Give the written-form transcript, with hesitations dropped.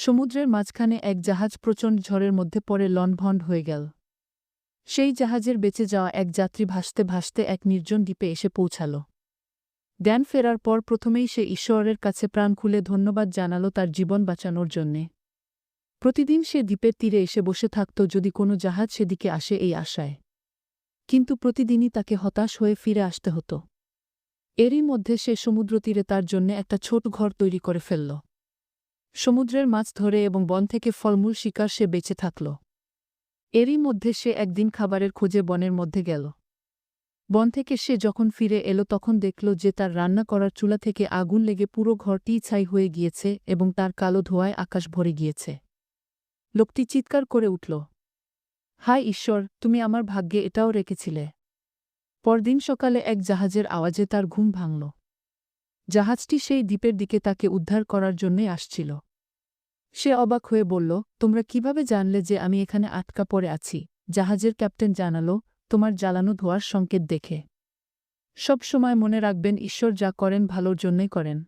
সমুদ্রের মাঝখানে এক জাহাজ প্রচণ্ড ঝড়ের মধ্যে পড়ে লণ্ডভণ্ড হয়ে গেল। সেই জাহাজের বেঁচে যাওয়া এক যাত্রী ভাসতে ভাসতে এক নির্জন দ্বীপে এসে পৌঁছাল। জ্ঞান ফেরার পর প্রথমেই সে ঈশ্বরের কাছে প্রাণ খুলে ধন্যবাদ জানাল তার জীবন বাঁচানোর জন্যে। প্রতিদিন সে দ্বীপের তীরে এসে বসে থাকত যদি কোনো জাহাজ সেদিকে আসে এই আশায়। কিন্তু প্রতিদিনই তাকে হতাশ হয়ে ফিরে আসতে হতো। এরই মধ্যে সে সমুদ্রতীরে তার জন্যে একটা ছোট ঘর তৈরি করে ফেলল। সমুদ্রের মাছ ধরে এবং বন থেকে ফলমূল শিকার সে বেঁচে থাকল। এরই মধ্যে সে একদিন খাবারের খোঁজে বনের মধ্যে গেল। বন থেকে সে যখন ফিরে এলো তখন দেখল যে তার রান্না করার চুলা থেকে আগুন লেগে পুরো ঘরটিই ছাই হয়ে গিয়েছে এবং তার কালো ধোঁয়ায় আকাশ ভরে গিয়েছে। লোকটি চিৎকার করে উঠল, হায় ঈশ্বর, তুমি আমার ভাগ্যে এটাও রেখেছিলে। পরদিন সকালে এক জাহাজের আওয়াজে তার ঘুম ভাঙল। জাহাজটি সেই দ্বীপের দিকে তাকে উদ্ধার করার জন্যই আসছিল। সে অবাক হয়ে বলল, তোমরা কিভাবে জানলে যে আমি এখানে আটকা পড়ে আছি? জাহাজের ক্যাপ্টেন জানাল, তোমার জ্বালানো ধোঁয়ার সংকেত দেখে। সব সময় মনে রাখবেন, ঈশ্বর যা করেন ভালোর জন্যই করেন।